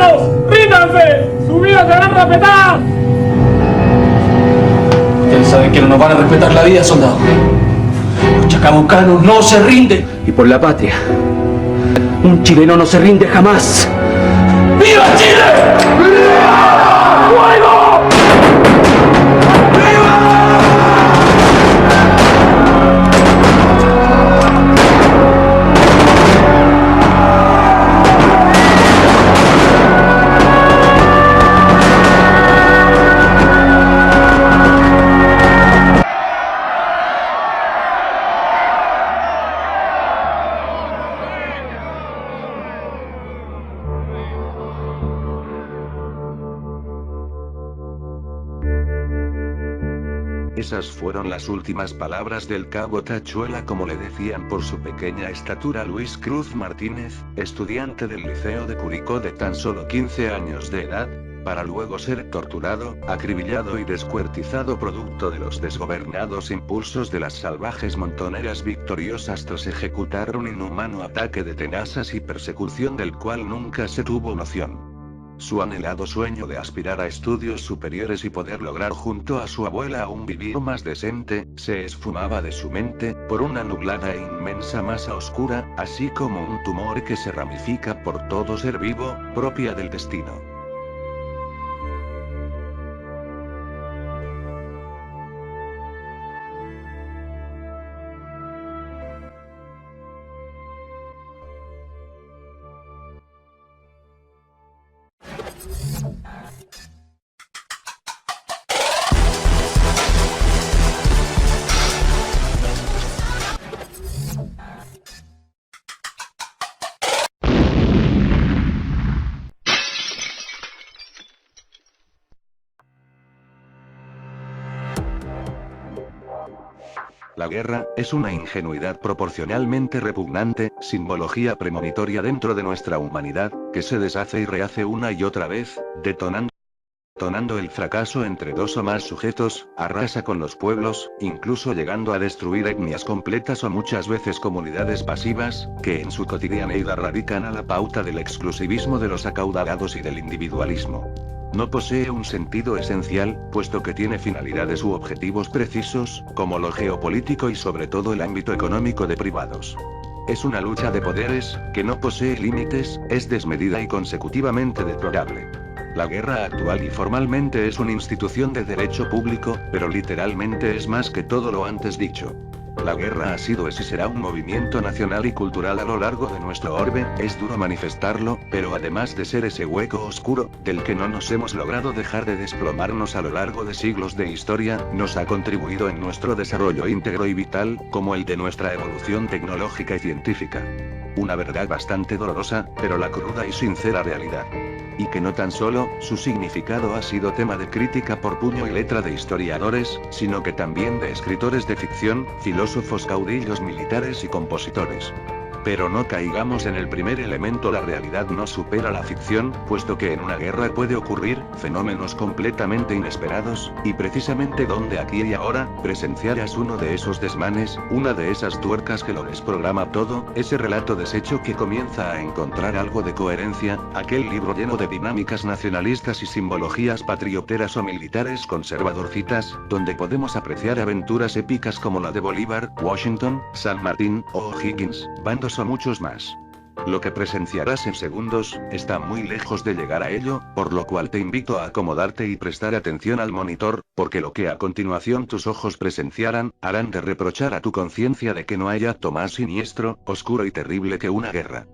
soldados! ¡Ríndanse! ¡Su vida será respetada! Ustedes saben que no nos van a respetar la vida, soldado. Los chacabucanos no se rinden. Y por la patria, un chileno no se rinde jamás. ¡Viva Chile! ¡Fuego! Esas fueron las últimas palabras del cabo Tachuela, como le decían por su pequeña estatura, Luis Cruz Martínez, estudiante del Liceo de Curicó de tan solo 15 años de edad, para luego ser torturado, acribillado y descuartizado producto de los desgobernados impulsos de las salvajes montoneras victoriosas tras ejecutar un inhumano ataque de tenazas y persecución del cual nunca se tuvo noción. Su anhelado sueño de aspirar a estudios superiores y poder lograr junto a su abuela un vivir más decente, se esfumaba de su mente, por una nublada e inmensa masa oscura, así como un tumor que se ramifica por todo ser vivo, propia del destino. La guerra, es una ingenuidad proporcionalmente repugnante, simbología premonitoria dentro de nuestra humanidad, que se deshace y rehace una y otra vez, detonando el fracaso entre dos o más sujetos, arrasa con los pueblos, incluso llegando a destruir etnias completas o muchas veces comunidades pasivas, que en su cotidianeidad radican a la pauta del exclusivismo de los acaudalados y del individualismo. No posee un sentido esencial, puesto que tiene finalidades u objetivos precisos, como lo geopolítico y sobre todo el ámbito económico de privados. Es una lucha de poderes, que no posee límites, es desmedida y consecutivamente deplorable. La guerra actual y formalmente es una institución de derecho público, pero literalmente es más que todo lo antes dicho. La guerra ha sido y será un movimiento nacional y cultural a lo largo de nuestro orbe, es duro manifestarlo, pero además de ser ese hueco oscuro, del que no nos hemos logrado dejar de desplomarnos a lo largo de siglos de historia, nos ha contribuido en nuestro desarrollo íntegro y vital, como el de nuestra evolución tecnológica y científica. Una verdad bastante dolorosa, pero la cruda y sincera realidad. Y que no tan solo, su significado ha sido tema de crítica por puño y letra de historiadores, sino que también de escritores de ficción, filósofos, caudillos militares y compositores. Pero no caigamos en el primer elemento, la realidad no supera la ficción, puesto que en una guerra puede ocurrir fenómenos completamente inesperados, y precisamente donde aquí y ahora, presenciarás uno de esos desmanes, una de esas tuercas que lo desprograma todo, ese relato deshecho que comienza a encontrar algo de coherencia, aquel libro lleno de dinámicas nacionalistas y simbologías patrioteras o militares conservadorcitas, donde podemos apreciar aventuras épicas como la de Bolívar, Washington, San Martín, o O'Higgins, bandos o muchos más. Lo que presenciarás en segundos, está muy lejos de llegar a ello, por lo cual te invito a acomodarte y prestar atención al monitor, porque lo que a continuación tus ojos presenciarán, harán de reprochar a tu conciencia de que no hay acto más siniestro, oscuro y terrible que una guerra.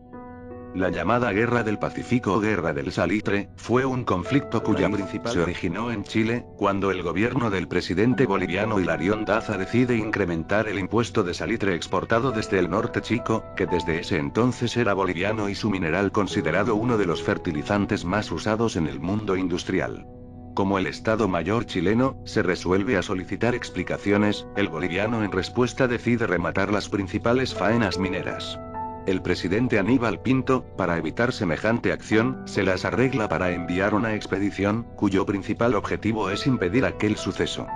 La llamada Guerra del Pacífico o Guerra del Salitre, fue un conflicto cuya principal se originó en Chile, cuando el gobierno del presidente boliviano Hilarión Daza decide incrementar el impuesto de salitre exportado desde el norte chico, que desde ese entonces era boliviano y su mineral considerado uno de los fertilizantes más usados en el mundo industrial. Como el Estado Mayor chileno, se resuelve a solicitar explicaciones, el boliviano en respuesta decide rematar las principales faenas mineras. El presidente Aníbal Pinto, para evitar semejante acción, se las arregla para enviar una expedición, cuyo principal objetivo es impedir aquel suceso.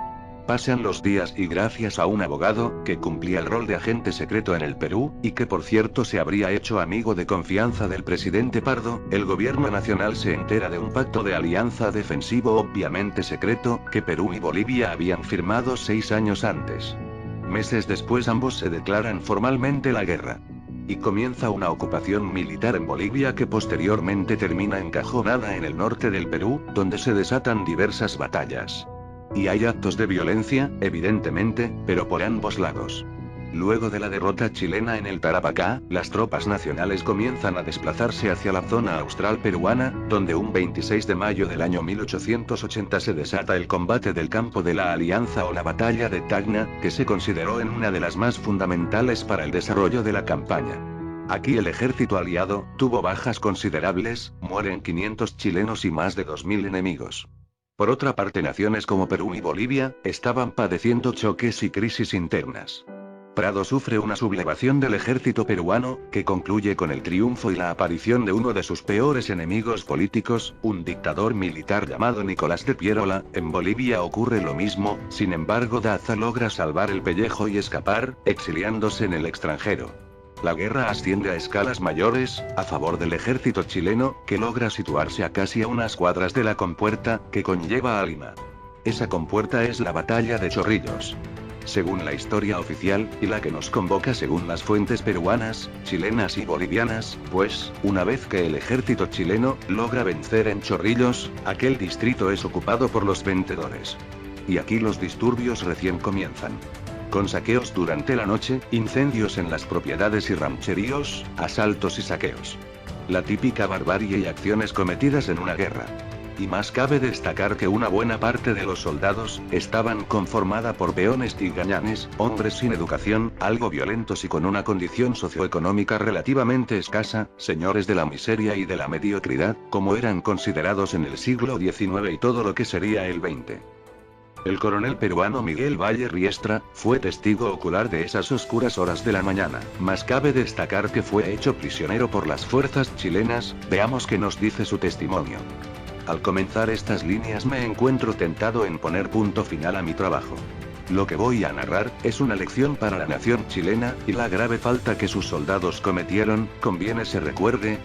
Pasan los días y gracias a un abogado, que cumplía el rol de agente secreto en el Perú, y que por cierto se habría hecho amigo de confianza del presidente Pardo, el gobierno nacional se entera de un pacto de alianza defensivo obviamente secreto, que Perú y Bolivia habían firmado 6 años antes. Meses después ambos se declaran formalmente la guerra. Y comienza una ocupación militar en Bolivia que posteriormente termina encajonada en el norte del Perú, donde se desatan diversas batallas. Y hay actos de violencia, evidentemente, pero por ambos lados. Luego de la derrota chilena en el Tarapacá, las tropas nacionales comienzan a desplazarse hacia la zona austral peruana, donde un 26 de mayo del año 1880 se desata el combate del campo de la Alianza o la batalla de Tacna, que se consideró en una de las más fundamentales para el desarrollo de la campaña. Aquí el ejército aliado tuvo bajas considerables, mueren 500 chilenos y más de 2000 enemigos. Por otra parte, naciones como Perú y Bolivia estaban padeciendo choques y crisis internas. Prado sufre una sublevación del ejército peruano, que concluye con el triunfo y la aparición de uno de sus peores enemigos políticos, un dictador militar llamado Nicolás de Piérola. En Bolivia ocurre lo mismo, sin embargo Daza logra salvar el pellejo y escapar, exiliándose en el extranjero. La guerra asciende a escalas mayores, a favor del ejército chileno, que logra situarse a casi a unas cuadras de la compuerta, que conlleva a Lima. Esa compuerta es la batalla de Chorrillos. Según la historia oficial, y la que nos convoca según las fuentes peruanas, chilenas y bolivianas, pues, una vez que el ejército chileno logra vencer en Chorrillos, aquel distrito es ocupado por los vencedores. Y aquí los disturbios recién comienzan. Con saqueos durante la noche, incendios en las propiedades y rancheríos, asaltos y saqueos. La típica barbarie y acciones cometidas en una guerra. Y más cabe destacar que una buena parte de los soldados estaban conformada por peones y gañanes, hombres sin educación, algo violentos y con una condición socioeconómica relativamente escasa, señores de la miseria y de la mediocridad, como eran considerados en el siglo XIX y todo lo que sería el XX. El coronel peruano Miguel Valle Riestra fue testigo ocular de esas oscuras horas de la mañana. Más cabe destacar que fue hecho prisionero por las fuerzas chilenas. Veamos qué nos dice su testimonio. Al comenzar estas líneas me encuentro tentado en poner punto final a mi trabajo. Lo que voy a narrar es una lección para la nación chilena, y la grave falta que sus soldados cometieron, conviene se recuerde.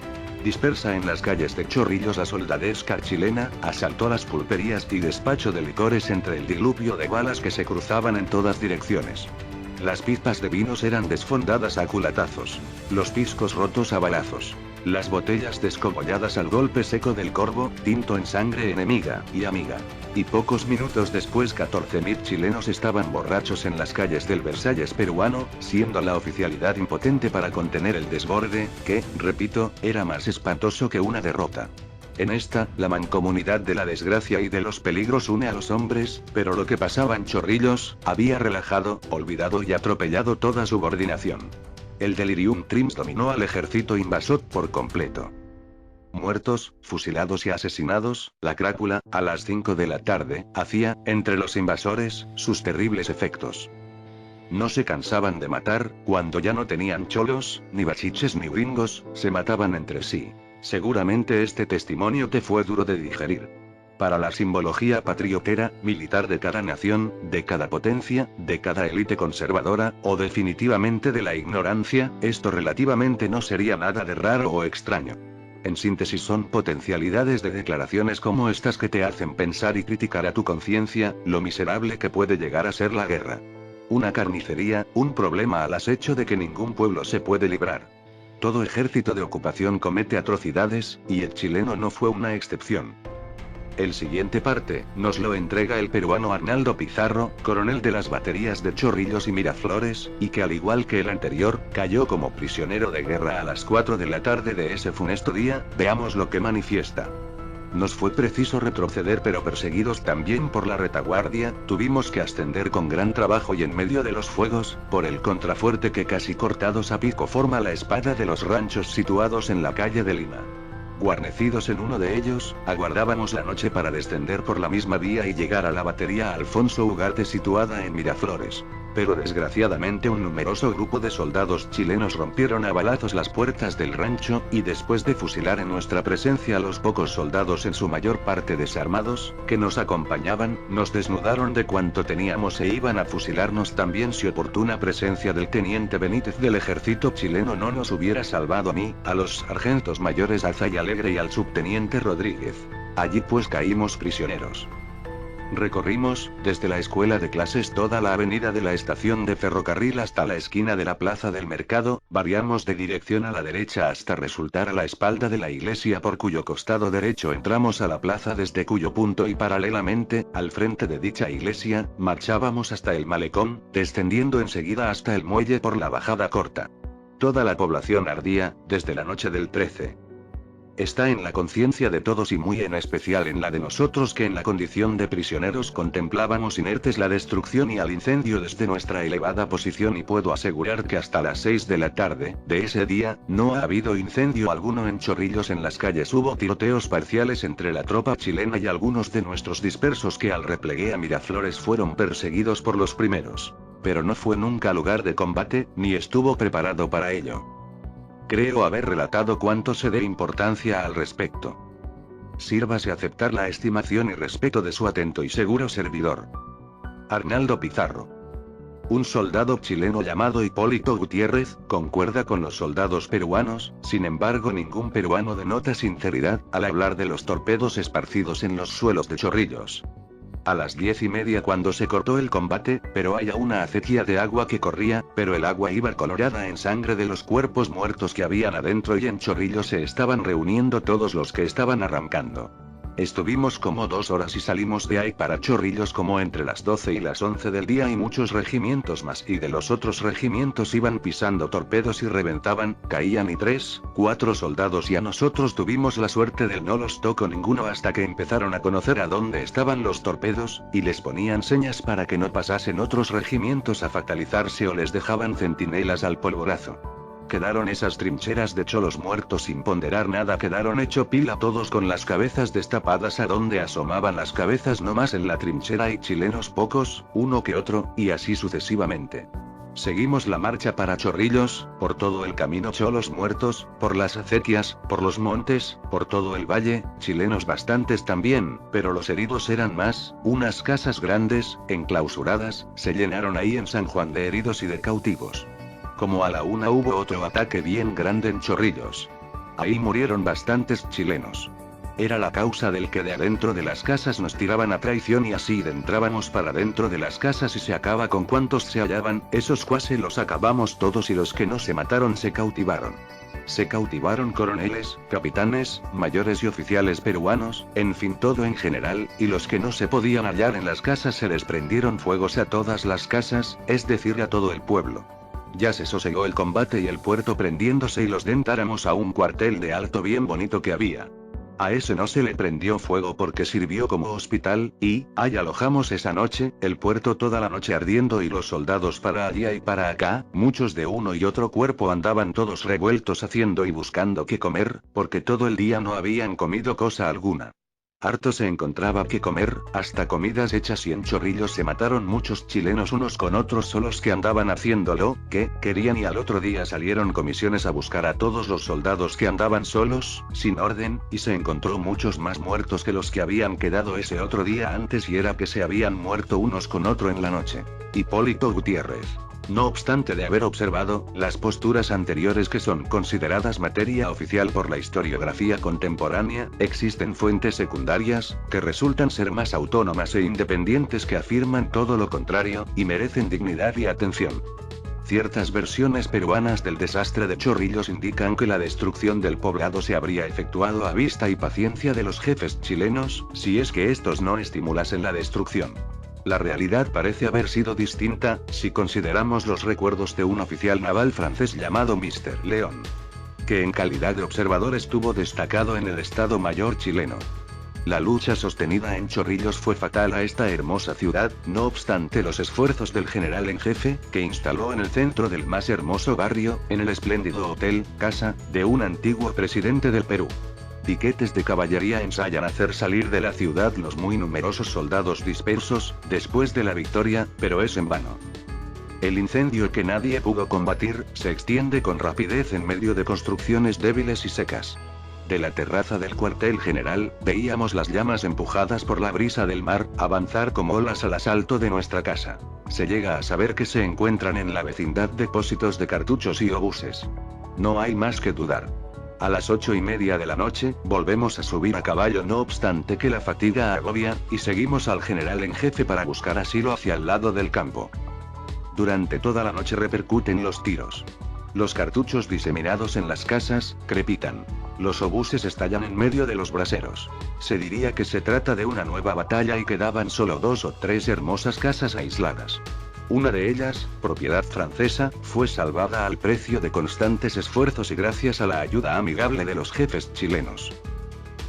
Dispersa en las calles de Chorrillos la soldadesca chilena, asaltó las pulperías y despacho de licores entre el diluvio de balas que se cruzaban en todas direcciones. Las pipas de vinos eran desfondadas a culatazos, los piscos rotos a balazos, las botellas descogolladas al golpe seco del corvo, tinto en sangre enemiga y amiga. Y pocos minutos después 14.000 chilenos estaban borrachos en las calles del Versalles peruano, siendo la oficialidad impotente para contener el desborde, que, repito, era más espantoso que una derrota. En esta, la mancomunidad de la desgracia y de los peligros une a los hombres, pero lo que pasaba en Chorrillos, había relajado, olvidado y atropellado toda subordinación. El delirium trims dominó al ejército invasor por completo. Muertos, fusilados y asesinados, la crápula, a las 5 de la tarde, hacía, entre los invasores, sus terribles efectos. No se cansaban de matar, cuando ya no tenían cholos, ni bachiches ni gringos, se mataban entre sí. Seguramente este testimonio te fue duro de digerir. Para la simbología patriotera, militar de cada nación, de cada potencia, de cada élite conservadora, o definitivamente de la ignorancia, esto relativamente no sería nada de raro o extraño. En síntesis son potencialidades de declaraciones como estas que te hacen pensar y criticar a tu conciencia, lo miserable que puede llegar a ser la guerra. Una carnicería, un problema al acecho de que ningún pueblo se puede librar. Todo ejército de ocupación comete atrocidades, y el chileno no fue una excepción. El siguiente parte, nos lo entrega el peruano Arnaldo Pizarro, coronel de las baterías de Chorrillos y Miraflores, y que al igual que el anterior, cayó como prisionero de guerra a las 4 de la tarde de ese funesto día. Veamos lo que manifiesta. Nos fue preciso retroceder, pero perseguidos también por la retaguardia, tuvimos que ascender con gran trabajo y en medio de los fuegos, por el contrafuerte que casi cortados a pico forma la espada de los ranchos situados en la calle de Lima. Guarnecidos en uno de ellos, aguardábamos la noche para descender por la misma vía y llegar a la batería Alfonso Ugarte situada en Miraflores. Pero desgraciadamente un numeroso grupo de soldados chilenos rompieron a balazos las puertas del rancho, y después de fusilar en nuestra presencia a los pocos soldados en su mayor parte desarmados, que nos acompañaban, nos desnudaron de cuanto teníamos e iban a fusilarnos también si oportuna presencia del teniente Benítez del ejército chileno no nos hubiera salvado a mí, a los sargentos mayores Alza y Alegre y al subteniente Rodríguez. Allí pues caímos prisioneros. Recorrimos, desde la escuela de clases toda la avenida de la estación de ferrocarril hasta la esquina de la plaza del mercado, variamos de dirección a la derecha hasta resultar a la espalda de la iglesia por cuyo costado derecho entramos a la plaza desde cuyo punto y paralelamente, al frente de dicha iglesia, marchábamos hasta el malecón, descendiendo enseguida hasta el muelle por la bajada corta. Toda la población ardía, desde la noche del 13. Está en la conciencia de todos y muy en especial en la de nosotros que en la condición de prisioneros contemplábamos inertes la destrucción y al incendio desde nuestra elevada posición y puedo asegurar que hasta las 6 de la tarde, de ese día, no ha habido incendio alguno en Chorrillos. En las calles hubo tiroteos parciales entre la tropa chilena y algunos de nuestros dispersos que al replegue a Miraflores fueron perseguidos por los primeros. Pero no fue nunca lugar de combate, ni estuvo preparado para ello. Creo haber relatado cuanto se dé importancia al respecto. Sírvase aceptar la estimación y respeto de su atento y seguro servidor, Arnaldo Pizarro. Un soldado chileno llamado Hipólito Gutiérrez, concuerda con los soldados peruanos, sin embargo ningún peruano denota sinceridad, al hablar de los torpedos esparcidos en los suelos de Chorrillos. A las 10:30 cuando se cortó el combate, pero haya una acequia de agua que corría, pero el agua iba colorada en sangre de los cuerpos muertos que habían adentro y en Chorrillos se estaban reuniendo todos los que estaban arrancando. Estuvimos como 2 horas y salimos de ahí para Chorrillos como entre las 12 y las 11 del día y muchos regimientos más y de los otros regimientos iban pisando torpedos y reventaban, caían y 3, 4 soldados y a nosotros tuvimos la suerte del no los tocó ninguno hasta que empezaron a conocer a dónde estaban los torpedos, y les ponían señas para que no pasasen otros regimientos a fatalizarse o les dejaban centinelas al polvorazo. Quedaron esas trincheras de cholos muertos sin ponderar nada, quedaron hecho pila todos con las cabezas destapadas a donde asomaban las cabezas nomás en la trinchera y chilenos pocos, uno que otro, y así sucesivamente. Seguimos la marcha para Chorrillos, por todo el camino cholos muertos, por las acequias, por los montes, por todo el valle, chilenos bastantes también, pero los heridos eran más, unas casas grandes, enclausuradas, se llenaron ahí en San Juan de heridos y de cautivos. Como a la 1 hubo otro ataque bien grande en Chorrillos. Ahí murieron bastantes chilenos. Era la causa del que de adentro de las casas nos tiraban a traición y así entrábamos para dentro de las casas y se acaba con cuantos se hallaban, esos cuase los acabamos todos y los que no se mataron se cautivaron. Se cautivaron coroneles, capitanes, mayores y oficiales peruanos, en fin todo en general, y los que no se podían hallar en las casas se les prendieron fuegos a todas las casas, es decir a todo el pueblo. Ya se sosegó el combate y el puerto prendiéndose y los dentáramos a un cuartel de alto bien bonito que había. A ese no se le prendió fuego porque sirvió como hospital, y, ahí alojamos esa noche, el puerto toda la noche ardiendo y los soldados para allá y para acá, muchos de uno y otro cuerpo andaban todos revueltos haciendo y buscando qué comer, porque todo el día no habían comido cosa alguna. Harto se encontraba que comer, hasta comidas hechas y en Chorrillos se mataron muchos chilenos unos con otros solos que andaban haciéndolo, que querían y al otro día salieron comisiones a buscar a todos los soldados que andaban solos, sin orden, y se encontró muchos más muertos que los que habían quedado ese otro día antes y era que se habían muerto unos con otro en la noche. Hipólito Gutiérrez. No obstante de haber observado las posturas anteriores que son consideradas materia oficial por la historiografía contemporánea, existen fuentes secundarias, que resultan ser más autónomas e independientes que afirman todo lo contrario, y merecen dignidad y atención. Ciertas versiones peruanas del desastre de Chorrillos indican que la destrucción del poblado se habría efectuado a vista y paciencia de los jefes chilenos, si es que estos no estimulasen la destrucción. La realidad parece haber sido distinta, si consideramos los recuerdos de un oficial naval francés llamado Mr. León, que en calidad de observador estuvo destacado en el Estado Mayor chileno. La lucha sostenida en Chorrillos fue fatal a esta hermosa ciudad, no obstante los esfuerzos del general en jefe, que instaló en el centro del más hermoso barrio, en el espléndido hotel, casa, de un antiguo presidente del Perú. Piquetes de caballería ensayan hacer salir de la ciudad los muy numerosos soldados dispersos, después de la victoria, pero es en vano. El incendio que nadie pudo combatir, se extiende con rapidez en medio de construcciones débiles y secas. De la terraza del cuartel general, veíamos las llamas empujadas por la brisa del mar, avanzar como olas al asalto de nuestra casa. Se llega a saber que se encuentran en la vecindad depósitos de cartuchos y obuses. No hay más que dudar. A las 8:30 de la noche, volvemos a subir a caballo no obstante que la fatiga agobia, y seguimos al general en jefe para buscar asilo hacia el lado del campo. Durante toda la noche repercuten los tiros. Los cartuchos diseminados en las casas, crepitan. Los obuses estallan en medio de los braseros. Se diría que se trata de una nueva batalla y quedaban solo 2 o 3 hermosas casas aisladas. Una de ellas, propiedad francesa, fue salvada al precio de constantes esfuerzos y gracias a la ayuda amigable de los jefes chilenos.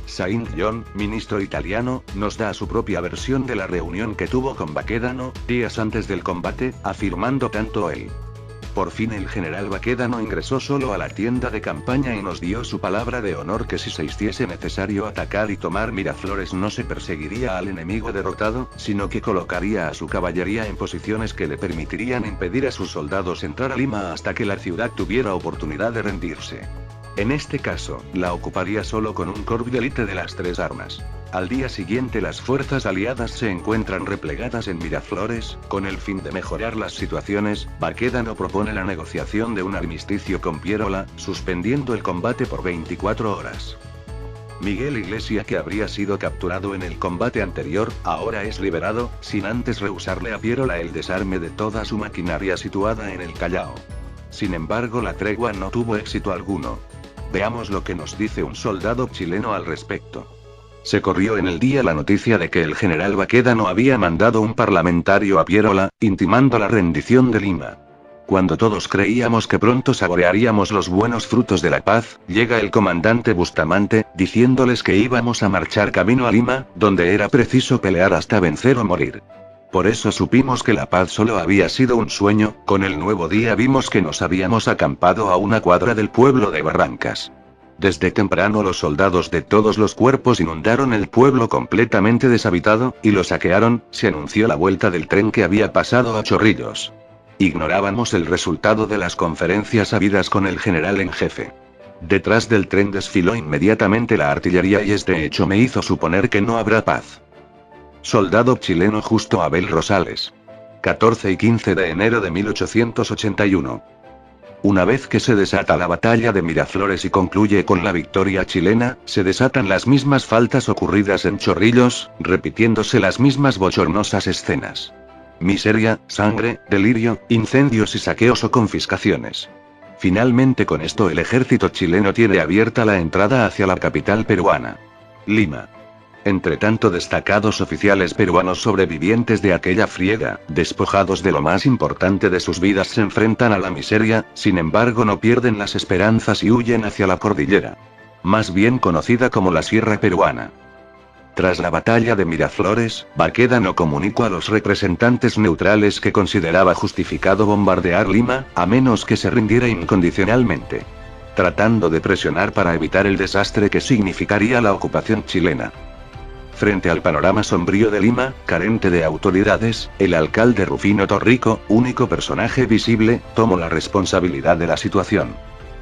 Saint-John, ministro italiano, nos da su propia versión de la reunión que tuvo con Baquedano, días antes del combate, afirmando tanto él. Por fin el general Baquedano ingresó solo a la tienda de campaña y nos dio su palabra de honor que si se hiciese necesario atacar y tomar Miraflores no se perseguiría al enemigo derrotado, sino que colocaría a su caballería en posiciones que le permitirían impedir a sus soldados entrar a Lima hasta que la ciudad tuviera oportunidad de rendirse. En este caso, la ocuparía solo con un corps de élite de las 3 armas. Al día siguiente las fuerzas aliadas se encuentran replegadas en Miraflores, con el fin de mejorar las situaciones. Baquedano propone la negociación de un armisticio con Pierola, suspendiendo el combate por 24 horas. Miguel Iglesia, que habría sido capturado en el combate anterior, ahora es liberado, sin antes rehusarle a Pierola el desarme de toda su maquinaria situada en el Callao. Sin embargo, la tregua no tuvo éxito alguno. Veamos lo que nos dice un soldado chileno al respecto. Se corrió en el día la noticia de que el general Baquedano había mandado un parlamentario a Pierola, intimando la rendición de Lima. Cuando todos creíamos que pronto saborearíamos los buenos frutos de la paz, llega el comandante Bustamante, diciéndoles que íbamos a marchar camino a Lima, donde era preciso pelear hasta vencer o morir. Por eso supimos que la paz solo había sido un sueño. Con el nuevo día vimos que nos habíamos acampado a una cuadra del pueblo de Barrancas. Desde temprano los soldados de todos los cuerpos inundaron el pueblo completamente deshabitado, y lo saquearon. Se anunció la vuelta del tren que había pasado a Chorrillos. Ignorábamos el resultado de las conferencias habidas con el general en jefe. Detrás del tren desfiló inmediatamente la artillería y este hecho me hizo suponer que no habrá paz. Soldado chileno Justo Abel Rosales. 14 y 15 de enero de 1881. Una vez que se desata la batalla de Miraflores y concluye con la victoria chilena, se desatan las mismas faltas ocurridas en Chorrillos, repitiéndose las mismas bochornosas escenas. Miseria, sangre, delirio, incendios y saqueos o confiscaciones. Finalmente con esto el ejército chileno tiene abierta la entrada hacia la capital peruana, Lima. Entretanto, destacados oficiales peruanos sobrevivientes de aquella friega, despojados de lo más importante de sus vidas, se enfrentan a la miseria. Sin embargo, no pierden las esperanzas y huyen hacia la cordillera, más bien conocida como la Sierra Peruana. Tras la batalla de Miraflores, Baquedano comunicó a los representantes neutrales que consideraba justificado bombardear Lima, a menos que se rindiera incondicionalmente, tratando de presionar para evitar el desastre que significaría la ocupación chilena. Frente al panorama sombrío de Lima, carente de autoridades, el alcalde Rufino Torrico, único personaje visible, tomó la responsabilidad de la situación.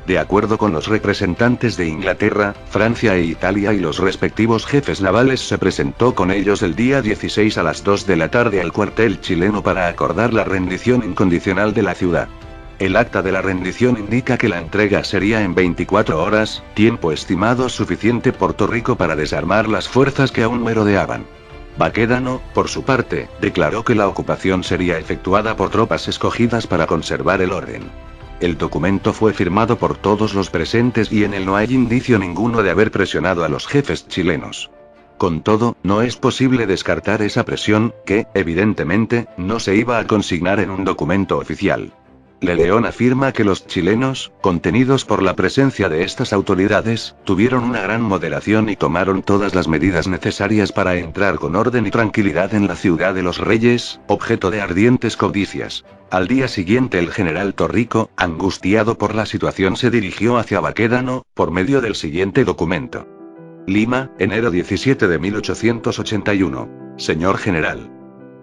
De acuerdo con los representantes de Inglaterra, Francia e Italia y los respectivos jefes navales, se presentó con ellos el día 16 a las 2 de la tarde al cuartel chileno para acordar la rendición incondicional de la ciudad. El acta de la rendición indica que la entrega sería en 24 horas, tiempo estimado suficiente por Torrico para desarmar las fuerzas que aún merodeaban. Baquedano, por su parte, declaró que la ocupación sería efectuada por tropas escogidas para conservar el orden. El documento fue firmado por todos los presentes y en él no hay indicio ninguno de haber presionado a los jefes chilenos. Con todo, no es posible descartar esa presión, que, evidentemente, no se iba a consignar en un documento oficial. Le León afirma que los chilenos, contenidos por la presencia de estas autoridades, tuvieron una gran moderación y tomaron todas las medidas necesarias para entrar con orden y tranquilidad en la ciudad de los Reyes, objeto de ardientes codicias. Al día siguiente el general Torrico, angustiado por la situación, se dirigió hacia Baquedano, por medio del siguiente documento. Lima, enero 17 de 1881. Señor general.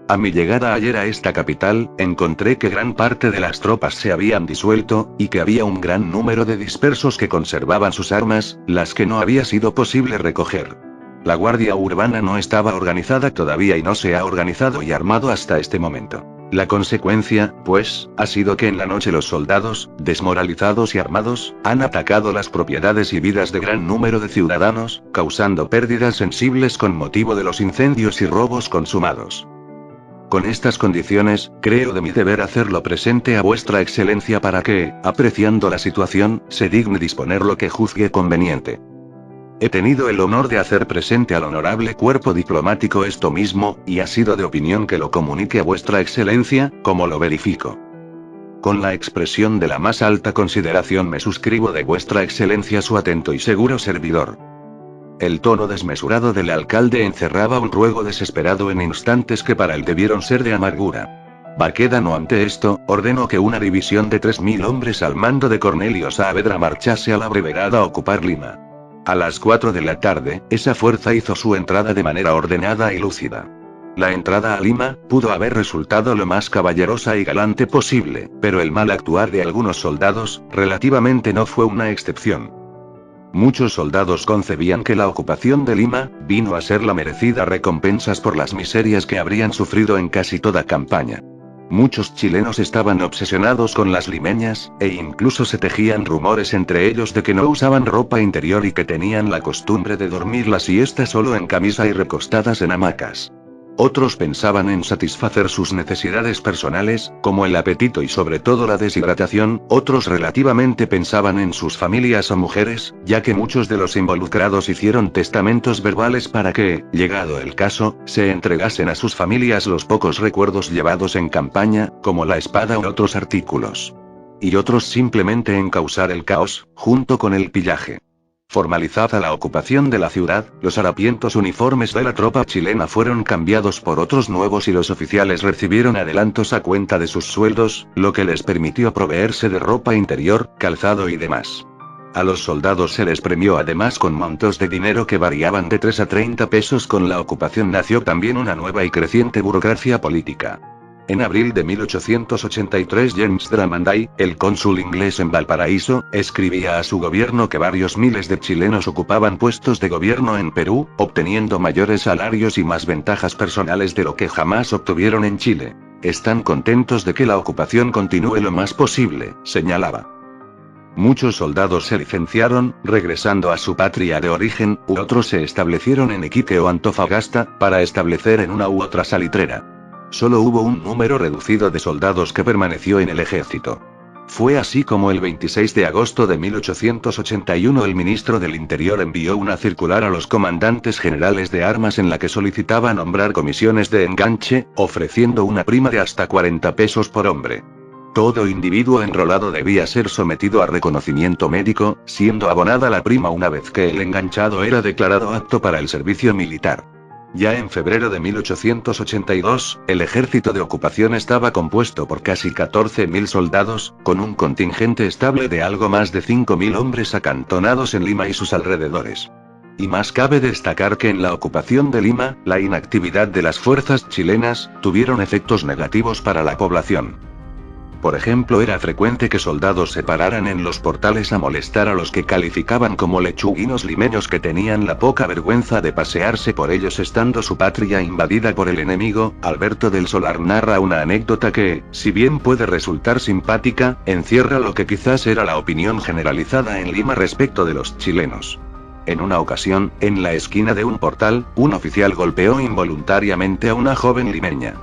A mi llegada ayer a esta capital, encontré que gran parte de las tropas se habían disuelto, y que había un gran número de dispersos que conservaban sus armas, las que no había sido posible recoger. La Guardia Urbana no estaba organizada todavía y no se ha organizado y armado hasta este momento. La consecuencia, pues, ha sido que en la noche los soldados, desmoralizados y armados, han atacado las propiedades y vidas de gran número de ciudadanos, causando pérdidas sensibles con motivo de los incendios y robos consumados. Con estas condiciones, creo de mi deber hacerlo presente a vuestra excelencia para que, apreciando la situación, se digne disponer lo que juzgue conveniente. He tenido el honor de hacer presente al honorable cuerpo diplomático esto mismo, y ha sido de opinión que lo comunique a vuestra excelencia, como lo verifico. Con la expresión de la más alta consideración me suscribo de vuestra excelencia su atento y seguro servidor. El tono desmesurado del alcalde encerraba un ruego desesperado en instantes que para él debieron ser de amargura. Baquedano ante esto, ordenó que una división de 3000 hombres al mando de Cornelio Saavedra marchase a la brevedad a ocupar Lima. A las 4 de la tarde, esa fuerza hizo su entrada de manera ordenada y lúcida. La entrada a Lima pudo haber resultado lo más caballerosa y galante posible, pero el mal actuar de algunos soldados, relativamente no fue una excepción. Muchos soldados concebían que la ocupación de Lima vino a ser la merecida recompensa por las miserias que habrían sufrido en casi toda campaña. Muchos chilenos estaban obsesionados con las limeñas, e incluso se tejían rumores entre ellos de que no usaban ropa interior y que tenían la costumbre de dormir la siesta solo en camisa y recostadas en hamacas. Otros pensaban en satisfacer sus necesidades personales, como el apetito y sobre todo la deshidratación, otros relativamente pensaban en sus familias o mujeres, ya que muchos de los involucrados hicieron testamentos verbales para que, llegado el caso, se entregasen a sus familias los pocos recuerdos llevados en campaña, como la espada u otros artículos. Y otros simplemente en causar el caos, junto con el pillaje. Formalizada la ocupación de la ciudad, los harapientos uniformes de la tropa chilena fueron cambiados por otros nuevos y los oficiales recibieron adelantos a cuenta de sus sueldos, lo que les permitió proveerse de ropa interior, calzado y demás. A los soldados se les premió además con montos de dinero que variaban de 3 a 30 pesos. Con la ocupación nació también una nueva y creciente burocracia política. En abril de 1883 James Drummond, el cónsul inglés en Valparaíso, escribía a su gobierno que varios miles de chilenos ocupaban puestos de gobierno en Perú, obteniendo mayores salarios y más ventajas personales de lo que jamás obtuvieron en Chile. Están contentos de que la ocupación continúe lo más posible, señalaba. Muchos soldados se licenciaron, regresando a su patria de origen, u otros se establecieron en Iquique o Antofagasta, para establecer en una u otra salitrera. Solo hubo un número reducido de soldados que permaneció en el ejército. Fue así como el 26 de agosto de 1881 el ministro del Interior envió una circular a los comandantes generales de armas en la que solicitaba nombrar comisiones de enganche, ofreciendo una prima de hasta 40 pesos por hombre. Todo individuo enrolado debía ser sometido a reconocimiento médico, siendo abonada la prima una vez que el enganchado era declarado apto para el servicio militar. Ya en febrero de 1882, el ejército de ocupación estaba compuesto por casi 14.000 soldados, con un contingente estable de algo más de 5.000 hombres acantonados en Lima y sus alrededores. Y más cabe destacar que en la ocupación de Lima, la inactividad de las fuerzas chilenas, tuvieron efectos negativos para la población. Por ejemplo, era frecuente que soldados se pararan en los portales a molestar a los que calificaban como lechuguinos limeños que tenían la poca vergüenza de pasearse por ellos estando su patria invadida por el enemigo. Alberto del Solar narra una anécdota que, si bien puede resultar simpática, encierra lo que quizás era la opinión generalizada en Lima respecto de los chilenos. En una ocasión, en la esquina de un portal, un oficial golpeó involuntariamente a una joven limeña.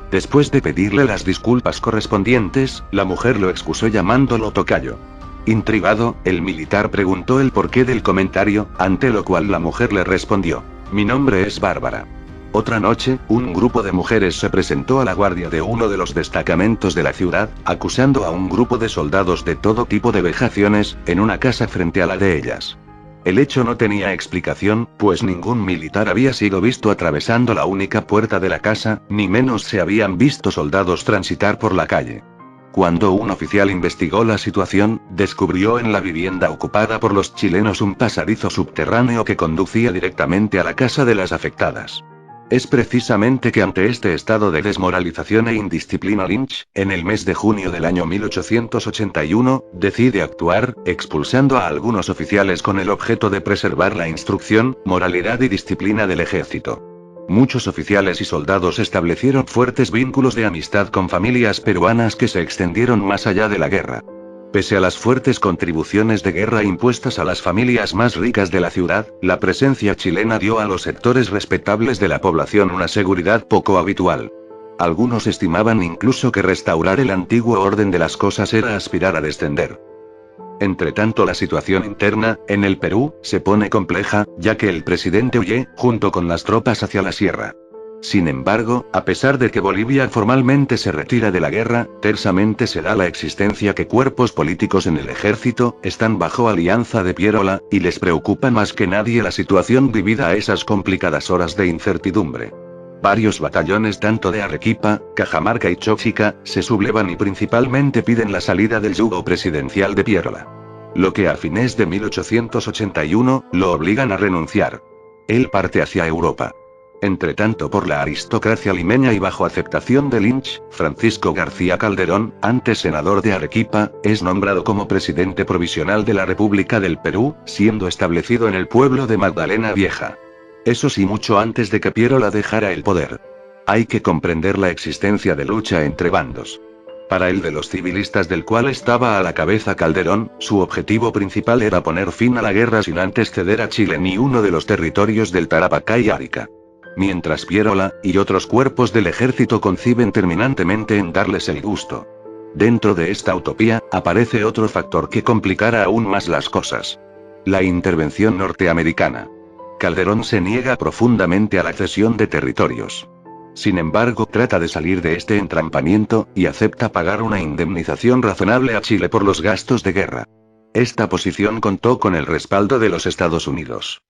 Después de pedirle las disculpas correspondientes, la mujer lo excusó llamándolo tocayo. Intrigado, el militar preguntó el porqué del comentario, ante lo cual la mujer le respondió: "Mi nombre es Bárbara". Otra noche, un grupo de mujeres se presentó a la guardia de uno de los destacamentos de la ciudad, acusando a un grupo de soldados de todo tipo de vejaciones, en una casa frente a la de ellas. El hecho no tenía explicación, pues ningún militar había sido visto atravesando la única puerta de la casa, ni menos se habían visto soldados transitar por la calle. Cuando un oficial investigó la situación, descubrió en la vivienda ocupada por los chilenos un pasadizo subterráneo que conducía directamente a la casa de las afectadas. Es precisamente que ante este estado de desmoralización e indisciplina Lynch, en el mes de junio del año 1881, decide actuar, expulsando a algunos oficiales con el objeto de preservar la instrucción, moralidad y disciplina del ejército. Muchos oficiales y soldados establecieron fuertes vínculos de amistad con familias peruanas que se extendieron más allá de la guerra. Pese a las fuertes contribuciones de guerra impuestas a las familias más ricas de la ciudad, la presencia chilena dio a los sectores respetables de la población una seguridad poco habitual. Algunos estimaban incluso que restaurar el antiguo orden de las cosas era aspirar a descender. Entretanto, la situación interna, en el Perú, se pone compleja, ya que el presidente huye, junto con las tropas hacia la sierra. Sin embargo, a pesar de que Bolivia formalmente se retira de la guerra, tersamente se da la existencia que cuerpos políticos en el ejército están bajo alianza de Pierola, y les preocupa más que nadie la situación vivida a esas complicadas horas de incertidumbre. Varios batallones tanto de Arequipa, Cajamarca y Chosica, se sublevan y principalmente piden la salida del yugo presidencial de Pierola. Lo que a fines de 1881, lo obligan a renunciar. Él parte hacia Europa. Entretanto, por la aristocracia limeña y bajo aceptación de Lynch, Francisco García Calderón, antes senador de Arequipa, es nombrado como presidente provisional de la República del Perú, siendo establecido en el pueblo de Magdalena Vieja. Eso sí, mucho antes de que Pierola dejara el poder. Hay que comprender la existencia de lucha entre bandos. Para el de los civilistas, del cual estaba a la cabeza Calderón, su objetivo principal era poner fin a la guerra sin antes ceder a Chile ni uno de los territorios del Tarapacá y Arica. Mientras Pierola, y otros cuerpos del ejército conciben terminantemente en darles el gusto. Dentro de esta utopía, aparece otro factor que complicara aún más las cosas. La intervención norteamericana. Calderón se niega profundamente a la cesión de territorios. Sin embargo, trata de salir de este entrampamiento, y acepta pagar una indemnización razonable a Chile por los gastos de guerra. Esta posición contó con el respaldo de los Estados Unidos.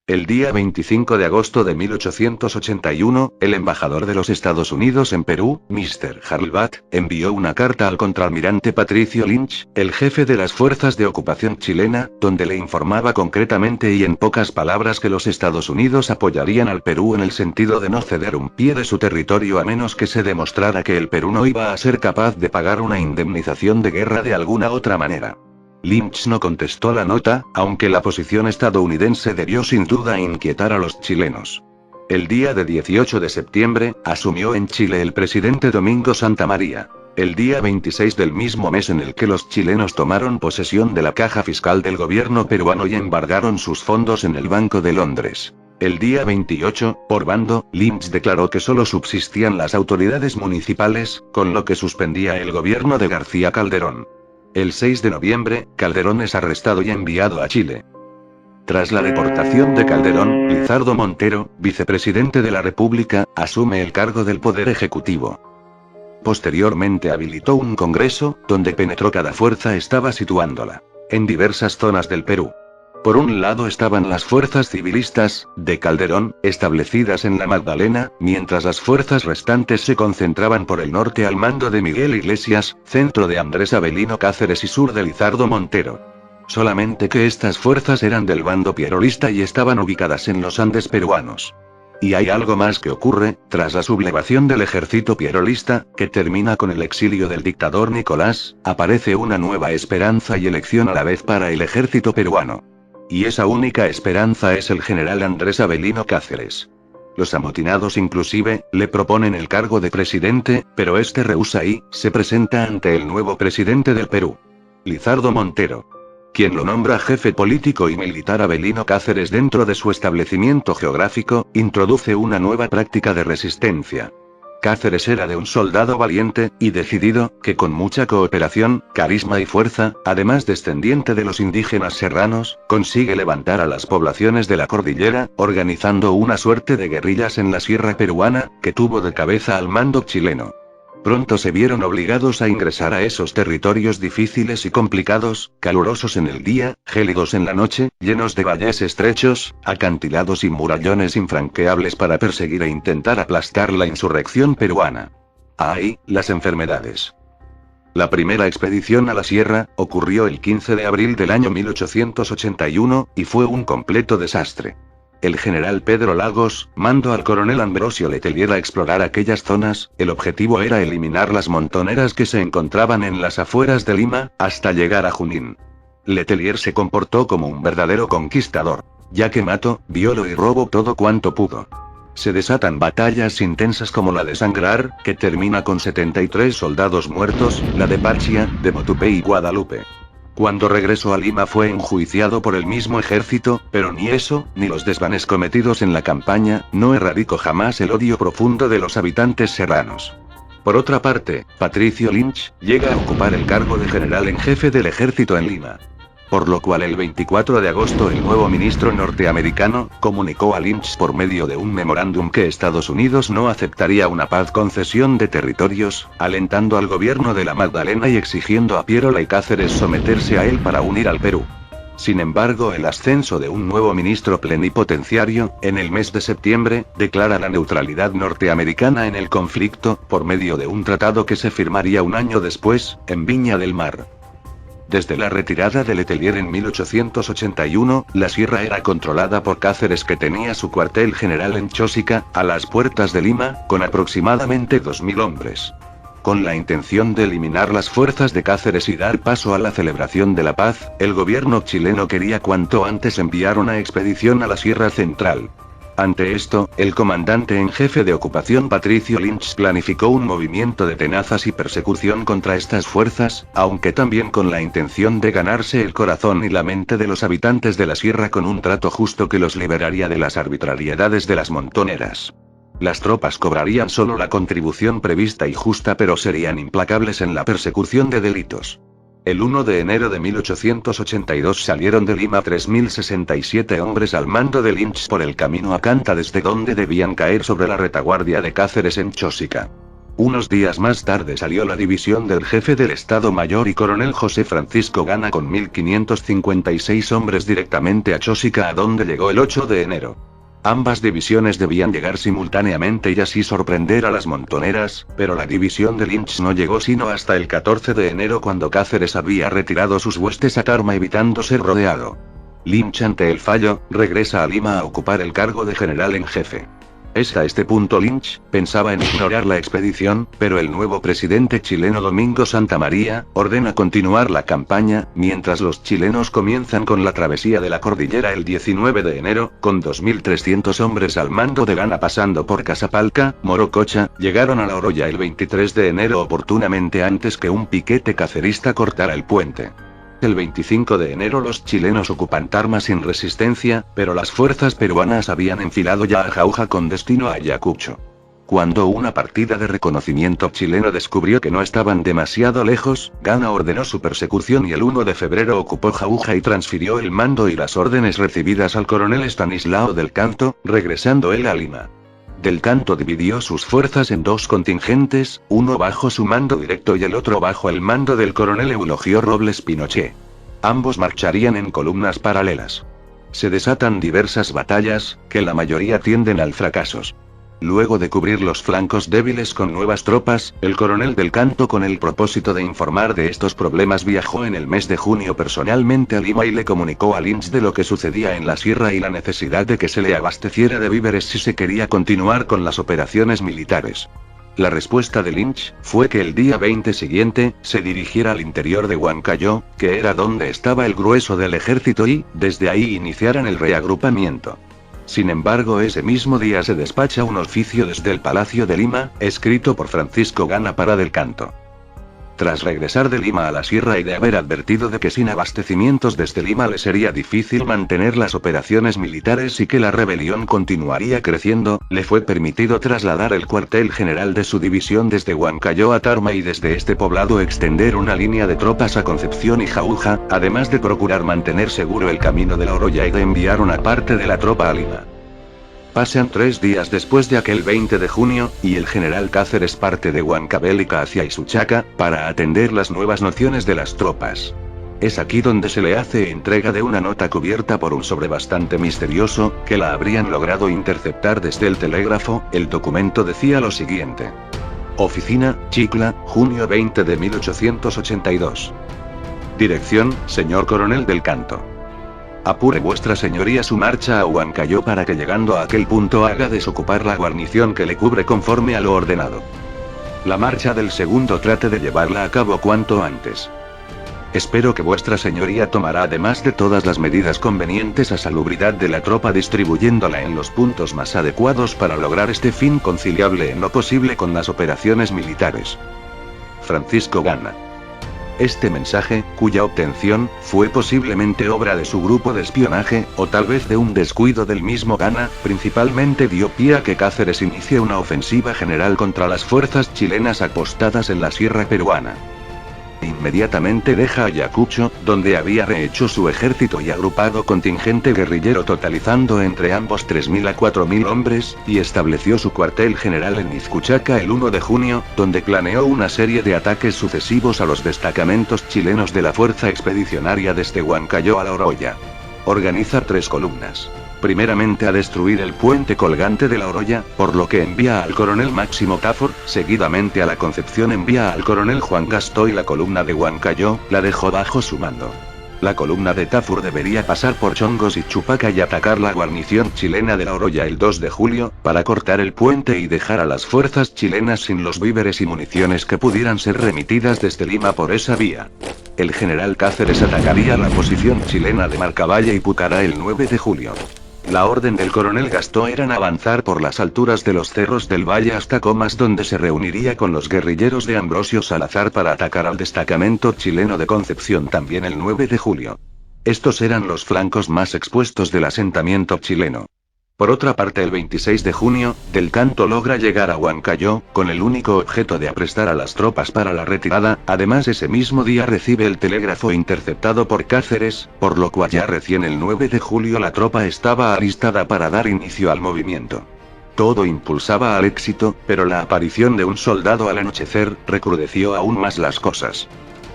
El día 25 de agosto de 1881, el embajador de los Estados Unidos en Perú, Mr. Harlbat, envió una carta al contraalmirante Patricio Lynch, el jefe de las fuerzas de ocupación chilena, donde le informaba concretamente y en pocas palabras que los Estados Unidos apoyarían al Perú en el sentido de no ceder un pie de su territorio a menos que se demostrara que el Perú no iba a ser capaz de pagar una indemnización de guerra de alguna otra manera. Lynch no contestó la nota, aunque la posición estadounidense debió sin duda inquietar a los chilenos. El día de 18 de septiembre, asumió en Chile el presidente Domingo Santa María. El día 26 del mismo mes en el que los chilenos tomaron posesión de la caja fiscal del gobierno peruano y embargaron sus fondos en el Banco de Londres. El día 28, por bando, Lynch declaró que solo subsistían las autoridades municipales, con lo que suspendía el gobierno de García Calderón. El 6 de noviembre, Calderón es arrestado y enviado a Chile. Tras la deportación de Calderón, Lizardo Montero, vicepresidente de la República, asume el cargo del Poder Ejecutivo. Posteriormente habilitó un congreso, donde penetró cada fuerza estaba situándola. En diversas zonas del Perú. Por un lado estaban las fuerzas civilistas, de Calderón, establecidas en la Magdalena, mientras las fuerzas restantes se concentraban por el norte al mando de Miguel Iglesias, centro de Andrés Avelino Cáceres y sur de Lizardo Montero. Solamente que estas fuerzas eran del bando pierolista y estaban ubicadas en los Andes peruanos. Y hay algo más que ocurre, tras la sublevación del ejército pierolista, que termina con el exilio del dictador Nicolás, aparece una nueva esperanza y elección a la vez para el ejército peruano. Y esa única esperanza es el general Andrés Avelino Cáceres. Los amotinados inclusive, le proponen el cargo de presidente, pero este rehúsa y se presenta ante el nuevo presidente del Perú. Lizardo Montero. Quien lo nombra jefe político y militar. Avelino Cáceres, dentro de su establecimiento geográfico, introduce una nueva práctica de resistencia. Cáceres era de un soldado valiente y decidido, que con mucha cooperación, carisma y fuerza, además descendiente de los indígenas serranos, consigue levantar a las poblaciones de la cordillera, organizando una suerte de guerrillas en la sierra peruana, que tuvo de cabeza al mando chileno. Pronto se vieron obligados a ingresar a esos territorios difíciles y complicados, calurosos en el día, gélidos en la noche, llenos de valles estrechos, acantilados y murallones infranqueables para perseguir e intentar aplastar la insurrección peruana. Ahí, las enfermedades. La primera expedición a la sierra ocurrió el 15 de abril del año 1881, y fue un completo desastre. el general Pedro Lagos mandó al coronel Ambrosio Letelier a explorar aquellas zonas. El objetivo era eliminar las montoneras que se encontraban en las afueras de Lima, hasta llegar a Junín. Letelier se comportó como un verdadero conquistador, ya que mató, violó y robó todo cuanto pudo. Se desatan batallas intensas como la de Sangrar, que termina con 73 soldados muertos, la de Pachia, de Motupé y Guadalupe. Cuando regresó a Lima fue enjuiciado por el mismo ejército, pero ni eso, ni los desvanes cometidos en la campaña, no erradicó jamás el odio profundo de los habitantes serranos. Por otra parte, Patricio Lynch llega a ocupar el cargo de general en jefe del ejército en Lima. Por lo cual el 24 de agosto el nuevo ministro norteamericano comunicó a Lynch por medio de un memorándum que Estados Unidos no aceptaría una paz concesión de territorios, alentando al gobierno de la Magdalena y exigiendo a Pierola y Cáceres someterse a él para unir al Perú. Sin embargo, el ascenso de un nuevo ministro plenipotenciario, en el mes de septiembre, declara la neutralidad norteamericana en el conflicto, por medio de un tratado que se firmaría un año después, en Viña del Mar. Desde la retirada de Letelier en 1881, la sierra era controlada por Cáceres, que tenía su cuartel general en Chosica, a las puertas de Lima, con aproximadamente 2000 hombres. Con la intención de eliminar las fuerzas de Cáceres y dar paso a la celebración de la paz, el gobierno chileno quería cuanto antes enviar una expedición a la Sierra Central. Ante esto, el comandante en jefe de ocupación Patricio Lynch planificó un movimiento de tenazas y persecución contra estas fuerzas, aunque también con la intención de ganarse el corazón y la mente de los habitantes de la sierra con un trato justo que los liberaría de las arbitrariedades de las montoneras. Las tropas cobrarían solo la contribución prevista y justa, pero serían implacables en la persecución de delitos. El 1 de enero de 1882 salieron de Lima 3067 hombres al mando de Lynch por el camino a Canta, desde donde debían caer sobre la retaguardia de Cáceres en Chosica. Unos días más tarde salió la división del jefe del Estado Mayor y coronel José Francisco Gana con 1556 hombres directamente a Chosica, a donde llegó el 8 de enero. Ambas divisiones debían llegar simultáneamente y así sorprender a las montoneras, pero la división de Lynch no llegó sino hasta el 14 de enero, cuando Cáceres había retirado sus huestes a Tarma evitando ser rodeado. Lynch, ante el fallo, regresa a Lima a ocupar el cargo de general en jefe. A este punto Lynch pensaba en ignorar la expedición, pero el nuevo presidente chileno Domingo Santa María ordena continuar la campaña, mientras los chilenos comienzan con la travesía de la cordillera el 19 de enero, con 2300 hombres al mando de Gana pasando por Casapalca, Morococha, llegaron a La Oroya el 23 de enero oportunamente antes que un piquete cacerista cortara el puente. El 25 de enero los chilenos ocupan Tarma sin resistencia, pero las fuerzas peruanas habían enfilado ya a Jauja con destino a Ayacucho. Cuando una partida de reconocimiento chileno descubrió que no estaban demasiado lejos, Gana ordenó su persecución y el 1 de febrero ocupó Jauja y transfirió el mando y las órdenes recibidas al coronel Estanislao del Canto, regresando él a Lima. Del Canto dividió sus fuerzas en dos contingentes, uno bajo su mando directo y el otro bajo el mando del coronel Eulogio Robles Pinochet. Ambos marcharían en columnas paralelas. Se desatan diversas batallas, que la mayoría tienden al fracaso. Luego de cubrir los flancos débiles con nuevas tropas, el coronel del Canto, con el propósito de informar de estos problemas, viajó en el mes de junio personalmente a Lima y le comunicó a Lynch de lo que sucedía en la sierra y la necesidad de que se le abasteciera de víveres si se quería continuar con las operaciones militares. La respuesta de Lynch fue que el día 20 siguiente, se dirigiera al interior de Huancayo, que era donde estaba el grueso del ejército, y, desde ahí iniciaran el reagrupamiento. Sin embargo, ese mismo día se despacha un oficio desde el Palacio de Lima, escrito por Francisco Gana para del Canto. Tras regresar de Lima a la sierra y de haber advertido de que sin abastecimientos desde Lima le sería difícil mantener las operaciones militares y que la rebelión continuaría creciendo, le fue permitido trasladar el cuartel general de su división desde Huancayo a Tarma y desde este poblado extender una línea de tropas a Concepción y Jauja, además de procurar mantener seguro el camino de La Oroya y de enviar una parte de la tropa a Lima. Pasan 3 días después de aquel 20 de junio, y el general Cáceres parte de Huancavelica hacia Isuchaca, para atender las nuevas nociones de las tropas. Es aquí donde se le hace entrega de una nota cubierta por un sobre bastante misterioso, que la habrían logrado interceptar desde el telégrafo. El documento decía lo siguiente: Oficina, Chicla, junio 20 de 1882. Dirección, señor coronel del Canto. Apure vuestra señoría su marcha a Huancayo para que llegando a aquel punto haga desocupar la guarnición que le cubre conforme a lo ordenado. La marcha del segundo trate de llevarla a cabo cuanto antes. Espero que vuestra señoría tomará además de todas las medidas convenientes a salubridad de la tropa distribuyéndola en los puntos más adecuados para lograr este fin conciliable en lo posible con las operaciones militares. Francisco Gana. Este mensaje, cuya obtención, fue posiblemente obra de su grupo de espionaje, o tal vez de un descuido del mismo Gana, principalmente dio pie a que Cáceres inicie una ofensiva general contra las fuerzas chilenas apostadas en la sierra peruana. Inmediatamente deja Ayacucho, donde había rehecho su ejército y agrupado contingente guerrillero totalizando entre ambos 3.000 a 4.000 hombres, y estableció su cuartel general en Izcuchaca el 1 de junio, donde planeó una serie de ataques sucesivos a los destacamentos chilenos de la Fuerza Expedicionaria desde Huancayo a La Oroya. Organiza 3 columnas. Primeramente a destruir el puente colgante de La Oroya, por lo que envía al coronel Máximo Tafur, seguidamente a la Concepción envía al coronel Juan Gastó y la columna de Huancayo, la dejó bajo su mando. La columna de Tafur debería pasar por Chongos y Chupaca y atacar la guarnición chilena de La Oroya el 2 de julio, para cortar el puente y dejar a las fuerzas chilenas sin los víveres y municiones que pudieran ser remitidas desde Lima por esa vía. El general Cáceres atacaría la posición chilena de Marcavalle y Pucará el 9 de julio. La orden del coronel Gastó era avanzar por las alturas de los cerros del valle hasta Comas, donde se reuniría con los guerrilleros de Ambrosio Salazar para atacar al destacamento chileno de Concepción también el 9 de julio. Estos eran los flancos más expuestos del asentamiento chileno. Por otra parte, el 26 de junio, Del Canto logra llegar a Huancayo, con el único objeto de aprestar a las tropas para la retirada. Además, ese mismo día recibe el telégrafo interceptado por Cáceres, por lo cual ya recién el 9 de julio la tropa estaba alistada para dar inicio al movimiento. Todo impulsaba al éxito, pero la aparición de un soldado al anochecer recrudeció aún más las cosas,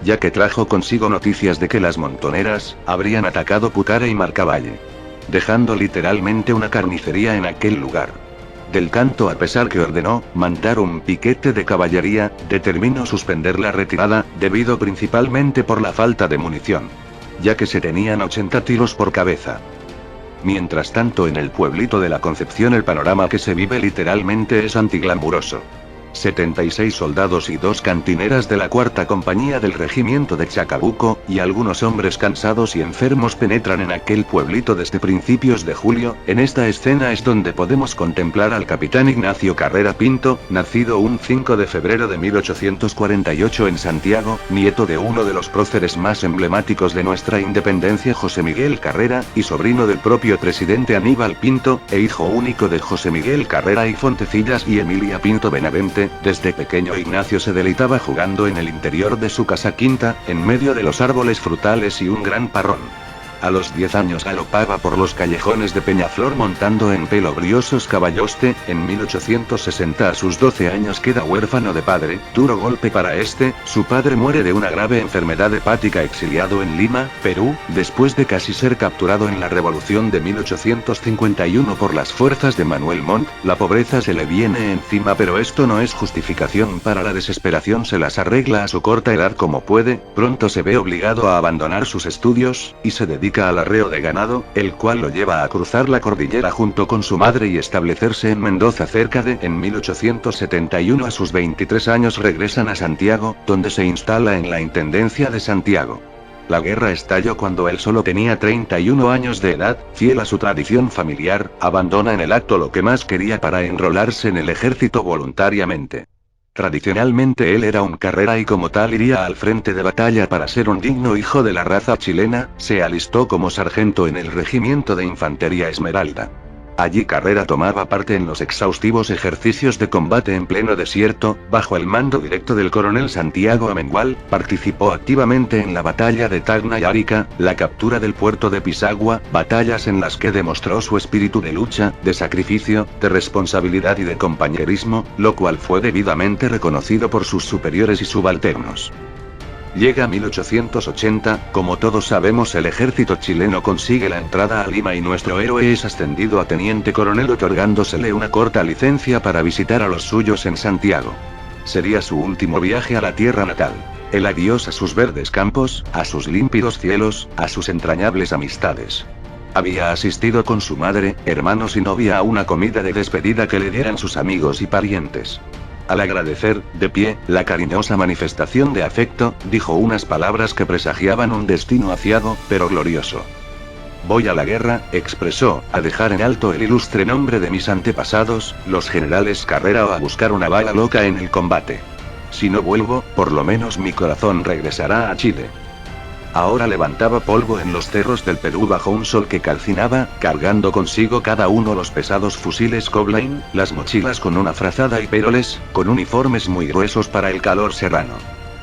ya que trajo consigo noticias de que las montoneras habrían atacado Pucará y Marcavalle, dejando literalmente una carnicería en aquel lugar. Del Canto, a pesar que ordenó mandar un piquete de caballería, determinó suspender la retirada, debido principalmente por la falta de munición, ya que se tenían 80 tiros por cabeza. Mientras tanto, en el pueblito de la Concepción el panorama que se vive literalmente es antiglamuroso. 76 soldados y 2 cantineras de la 4ª compañía del regimiento de Chacabuco, y algunos hombres cansados y enfermos penetran en aquel pueblito desde principios de julio. En esta escena es donde podemos contemplar al capitán Ignacio Carrera Pinto, nacido un 5 de febrero de 1848 en Santiago, nieto de uno de los próceres más emblemáticos de nuestra independencia, José Miguel Carrera, y sobrino del propio presidente Aníbal Pinto, e hijo único de José Miguel Carrera y Fontecillas y Emilia Pinto Benavente. Desde pequeño Ignacio se deleitaba jugando en el interior de su casa quinta, en medio de los árboles frutales y un gran parrón. A los 10 años galopaba por los callejones de Peñaflor montando en pelo briosos caballoste. En 1860, a sus 12 años, queda huérfano de padre, duro golpe para este. Su padre muere de una grave enfermedad hepática exiliado en Lima, Perú, después de casi ser capturado en la revolución de 1851 por las fuerzas de Manuel Montt. La pobreza se le viene encima, pero esto no es justificación para la desesperación, se las arregla a su corta edad como puede. Pronto se ve obligado a abandonar sus estudios, y se dedica al arreo de ganado, el cual lo lleva a cruzar la cordillera junto con su madre y establecerse en Mendoza cerca de. En 1871, a sus 23 años, regresan a Santiago, donde se instala en la Intendencia de Santiago. La guerra estalló cuando él solo tenía 31 años de edad. Fiel a su tradición familiar, abandona en el acto lo que más quería para enrolarse en el ejército voluntariamente. Tradicionalmente él era un Carrera y como tal iría al frente de batalla para ser un digno hijo de la raza chilena. Se alistó como sargento en el Regimiento de Infantería Esmeralda. Allí Carrera tomaba parte en los exhaustivos ejercicios de combate en pleno desierto, bajo el mando directo del coronel Santiago Amengual. Participó activamente en la batalla de Tacna y Arica, la captura del puerto de Pisagua, batallas en las que demostró su espíritu de lucha, de sacrificio, de responsabilidad y de compañerismo, lo cual fue debidamente reconocido por sus superiores y subalternos. Llega 1880, como todos sabemos, el ejército chileno consigue la entrada a Lima y nuestro héroe es ascendido a teniente coronel, otorgándosele una corta licencia para visitar a los suyos en Santiago. Sería su último viaje a la tierra natal. El adiós a sus verdes campos, a sus límpidos cielos, a sus entrañables amistades. Había asistido con su madre, hermanos y novia a una comida de despedida que le dieran sus amigos y parientes. Al agradecer, de pie, la cariñosa manifestación de afecto, dijo unas palabras que presagiaban un destino aciago, pero glorioso. Voy a la guerra, expresó, a dejar en alto el ilustre nombre de mis antepasados, los generales Carrera, o a buscar una bala loca en el combate. Si no vuelvo, por lo menos mi corazón regresará a Chile. Ahora levantaba polvo en los cerros del Perú bajo un sol que calcinaba, cargando consigo cada uno los pesados fusiles Coblin, las mochilas con una frazada y péroles, con uniformes muy gruesos para el calor serrano.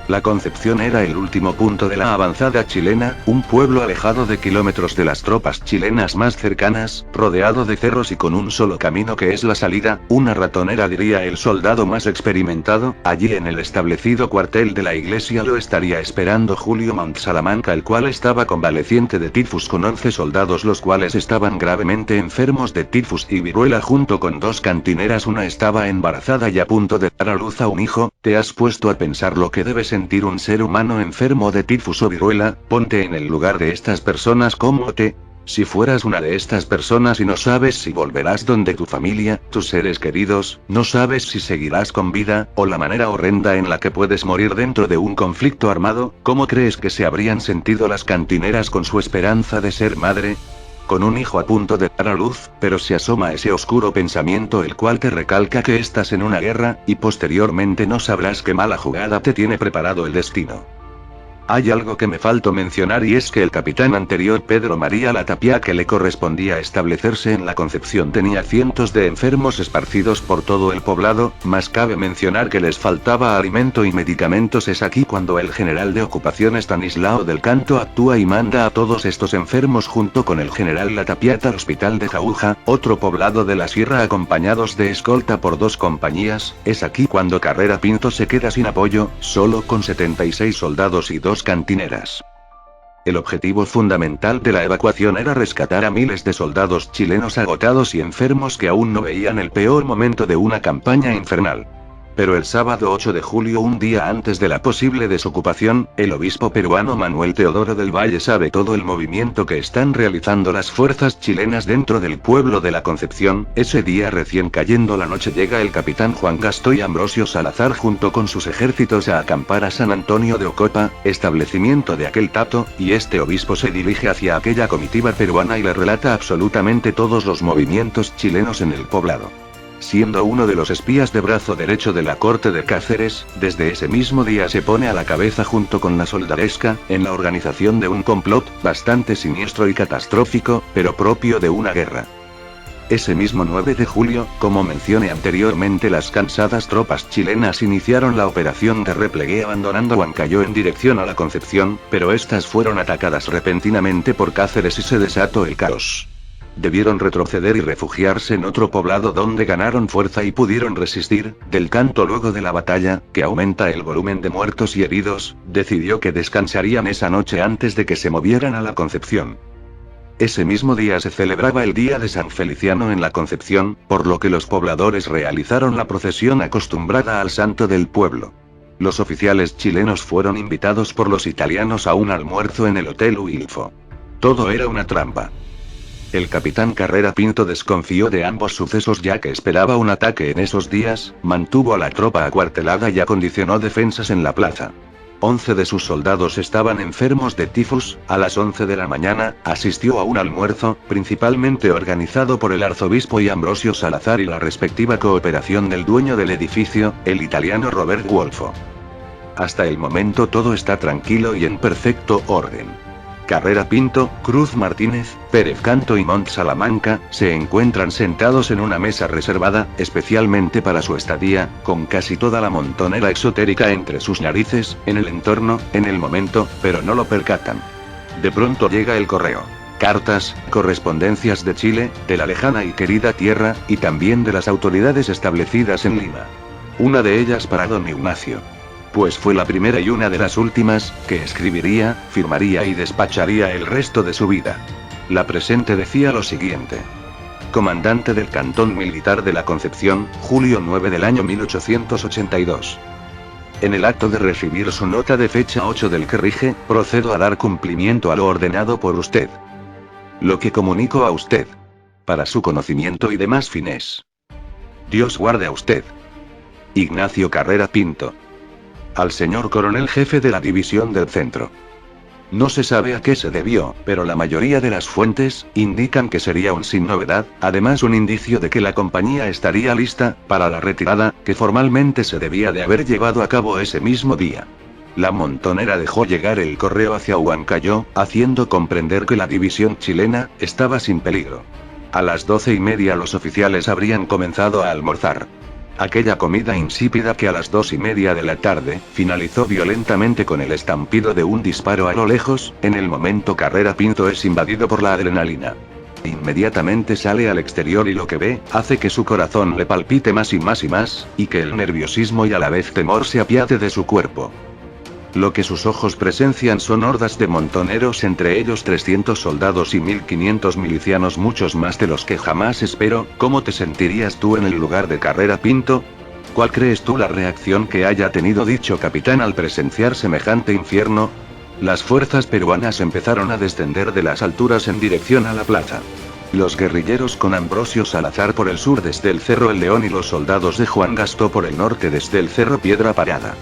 La Concepción era el último punto de la avanzada chilena, un pueblo alejado de kilómetros de las tropas chilenas más cercanas, rodeado de cerros y con un solo camino que es la salida, una ratonera diría el soldado más experimentado. Allí en el establecido cuartel de la iglesia lo estaría esperando Julio Montt Salamanca, el cual estaba convaleciente de tifus con 11 soldados, los cuales estaban gravemente enfermos de tifus y viruela junto con 2 cantineras. Una estaba embarazada y a punto de dar a luz a un hijo. ¿Te has puesto a pensar lo que debe sentir un ser humano enfermo de tifus o viruela? Ponte en el lugar de estas personas. Si fueras una de estas personas y no sabes si volverás donde tu familia, tus seres queridos, no sabes si seguirás con vida, o la manera horrenda en la que puedes morir dentro de un conflicto armado, ¿cómo crees que se habrían sentido las cantineras con su esperanza de ser madre? Con un hijo a punto de dar a luz, pero se asoma ese oscuro pensamiento el cual te recalca que estás en una guerra, y posteriormente no sabrás qué mala jugada te tiene preparado el destino. Hay algo que me faltó mencionar, y es que el capitán anterior Pedro María Latapia, que le correspondía establecerse en la Concepción, tenía cientos de enfermos esparcidos por todo el poblado, más cabe mencionar que les faltaba alimento y medicamentos. Es aquí cuando el general de ocupación Estanislao del Canto actúa y manda a todos estos enfermos junto con el general Latapia al hospital de Jauja, otro poblado de la sierra, acompañados de escolta por 2 compañías. Es aquí cuando Carrera Pinto se queda sin apoyo, solo con 76 soldados y 2 cantineras. El objetivo fundamental de la evacuación era rescatar a miles de soldados chilenos agotados y enfermos que aún no veían el peor momento de una campaña infernal. Pero el sábado 8 de julio, un día antes de la posible desocupación, el obispo peruano Manuel Teodoro del Valle sabe todo el movimiento que están realizando las fuerzas chilenas dentro del pueblo de la Concepción. Ese día, recién cayendo la noche, llega el capitán Juan Gastoy Ambrosio Salazar junto con sus ejércitos a acampar a San Antonio de Ocopa, establecimiento de aquel tato, y este obispo se dirige hacia aquella comitiva peruana y le relata absolutamente todos los movimientos chilenos en el poblado. Siendo uno de los espías de brazo derecho de la corte de Cáceres, desde ese mismo día se pone a la cabeza junto con la soldadesca, en la organización de un complot, bastante siniestro y catastrófico, pero propio de una guerra. Ese mismo 9 de julio, como mencioné anteriormente, las cansadas tropas chilenas iniciaron la operación de replegue abandonando Huancayo en dirección a la Concepción, pero estas fueron atacadas repentinamente por Cáceres y se desató el caos. Debieron retroceder y refugiarse en otro poblado donde ganaron fuerza y pudieron resistir. Del Canto, luego de la batalla, que aumenta el volumen de muertos y heridos, decidió que descansarían esa noche antes de que se movieran a la Concepción. Ese mismo día se celebraba el día de San Feliciano en la Concepción, por lo que los pobladores realizaron la procesión acostumbrada al santo del pueblo. Los oficiales chilenos fueron invitados por los italianos a un almuerzo en el Hotel Wilfo. Todo era una trampa. El capitán Carrera Pinto desconfió de ambos sucesos ya que esperaba un ataque en esos días, mantuvo a la tropa acuartelada y acondicionó defensas en la plaza. 11 de sus soldados estaban enfermos de tifus. A las 11 de la mañana, asistió a un almuerzo, principalmente organizado por el arzobispo y Ambrosio Salazar y la respectiva cooperación del dueño del edificio, el italiano Robert Wolfo. Hasta el momento todo está tranquilo y en perfecto orden. Carrera Pinto, Cruz Martínez, Pérez Canto y Montt Salamanca, se encuentran sentados en una mesa reservada, especialmente para su estadía, con casi toda la montonera exotérica entre sus narices, en el entorno, en el momento, pero no lo percatan. De pronto llega el correo. Cartas, correspondencias de Chile, de la lejana y querida tierra, y también de las autoridades establecidas en Lima. Una de ellas para don Ignacio. Pues fue la primera y una de las últimas, que escribiría, firmaría y despacharía el resto de su vida. La presente decía lo siguiente. Comandante del Cantón Militar de la Concepción, julio 9 del año 1882. En el acto de recibir su nota de fecha 8 del que rige, procedo a dar cumplimiento a lo ordenado por usted. Lo que comunico a usted. Para su conocimiento y demás fines. Dios guarde a usted. Ignacio Carrera Pinto. Al señor coronel jefe de la división del centro. No se sabe a qué se debió, pero la mayoría de las fuentes indican que sería un sin novedad, además un indicio de que la compañía estaría lista para la retirada, que formalmente se debía de haber llevado a cabo ese mismo día. La montonera dejó llegar el correo hacia Huancayo, haciendo comprender que la división chilena estaba sin peligro. A las 12:30 los oficiales habrían comenzado a almorzar. Aquella comida insípida que a las 2:30 de la tarde, finalizó violentamente con el estampido de un disparo a lo lejos, en el momento Carrera Pinto es invadido por la adrenalina. Inmediatamente sale al exterior y lo que ve, hace que su corazón le palpite más y más y más, y que el nerviosismo y a la vez temor se apiade de su cuerpo. Lo que sus ojos presencian son hordas de montoneros, entre ellos 300 soldados y 1500 milicianos, muchos más de los que jamás espero. ¿Cómo te sentirías tú en el lugar de Carrera Pinto? ¿Cuál crees tú la reacción que haya tenido dicho capitán al presenciar semejante infierno? Las fuerzas peruanas empezaron a descender de las alturas en dirección a la plaza. Los guerrilleros con Ambrosio Salazar por el sur desde el Cerro El León y los soldados de Juan Gastó por el norte desde el Cerro Piedra Parada.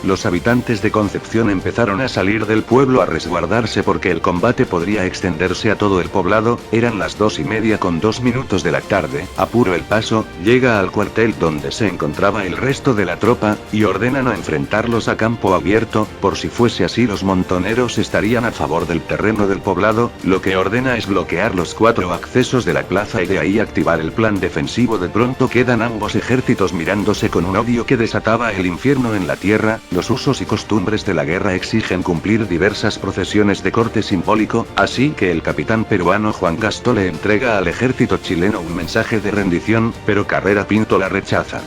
Los habitantes de Concepción empezaron a salir del pueblo a resguardarse porque el combate podría extenderse a todo el poblado. Eran las 2:02 de la tarde, apuro el paso, llega al cuartel donde se encontraba el resto de la tropa, y ordena no enfrentarlos a campo abierto, por si fuese así los montoneros estarían a favor del terreno del poblado. Lo que ordena es bloquear los 4 accesos de la plaza y de ahí activar el plan defensivo. De pronto quedan ambos ejércitos mirándose con un odio que desataba el infierno en la tierra. Los usos y costumbres de la guerra exigen cumplir diversas procesiones de corte simbólico, así que el capitán peruano Juan Gastó le entrega al ejército chileno un mensaje de rendición, pero Carrera Pinto la rechaza.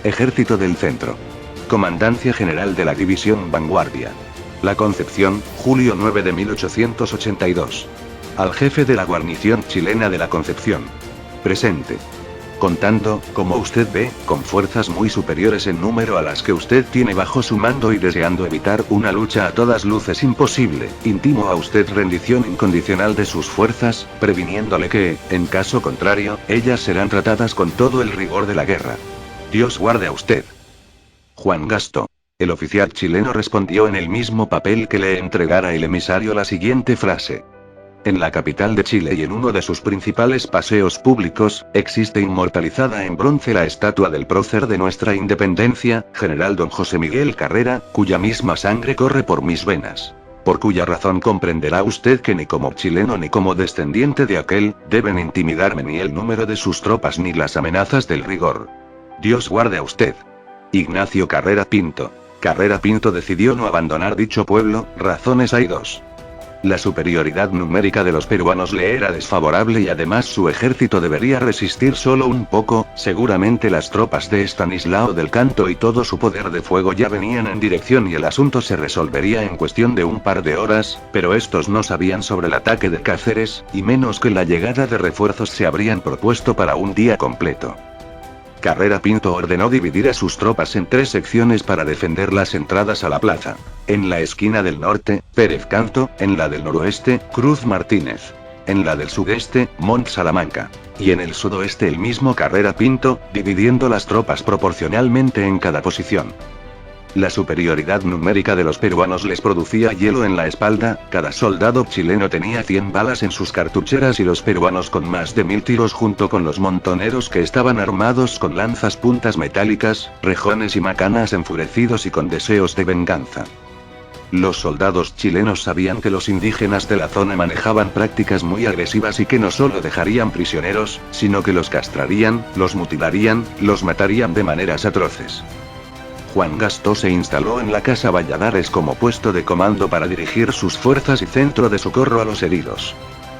Ejército del Centro. Comandancia General de la División Vanguardia. La Concepción, julio 9 de 1882. Al jefe de la guarnición chilena de la Concepción. Presente. Contando, como usted ve, con fuerzas muy superiores en número a las que usted tiene bajo su mando y deseando evitar una lucha a todas luces imposible, intimo a usted rendición incondicional de sus fuerzas, previniéndole que, en caso contrario, ellas serán tratadas con todo el rigor de la guerra. Dios guarde a usted. Juan Gastó. El oficial chileno respondió en el mismo papel que le entregara el emisario la siguiente frase. En la capital de Chile y en uno de sus principales paseos públicos, existe inmortalizada en bronce la estatua del prócer de nuestra independencia, general don José Miguel Carrera, cuya misma sangre corre por mis venas. Por cuya razón comprenderá usted que ni como chileno ni como descendiente de aquel, deben intimidarme ni el número de sus tropas ni las amenazas del rigor. Dios guarde a usted. Ignacio Carrera Pinto. Carrera Pinto decidió no abandonar dicho pueblo. Razones hay 2. La superioridad numérica de los peruanos le era desfavorable y además su ejército debería resistir solo un poco. Seguramente las tropas de Estanislao del Canto y todo su poder de fuego ya venían en dirección y el asunto se resolvería en cuestión de un par de horas, pero estos no sabían sobre el ataque de Cáceres, y menos que la llegada de refuerzos se habrían propuesto para un día completo. Carrera Pinto ordenó dividir a sus tropas en 3 secciones para defender las entradas a la plaza. En la esquina del norte, Pérez Canto; en la del noroeste, Cruz Martínez; en la del sudeste, Mont Salamanca; y en el sudoeste el mismo Carrera Pinto, dividiendo las tropas proporcionalmente en cada posición. La superioridad numérica de los peruanos les producía hielo en la espalda. Cada soldado chileno tenía 100 balas en sus cartucheras y los peruanos con más de 1000 tiros, junto con los montoneros que estaban armados con lanzas puntas metálicas, rejones y macanas, enfurecidos y con deseos de venganza. Los soldados chilenos sabían que los indígenas de la zona manejaban prácticas muy agresivas y que no solo dejarían prisioneros, sino que los castrarían, los mutilarían, los matarían de maneras atroces. Juan Gastó se instaló en la Casa Valladares como puesto de comando para dirigir sus fuerzas y centro de socorro a los heridos.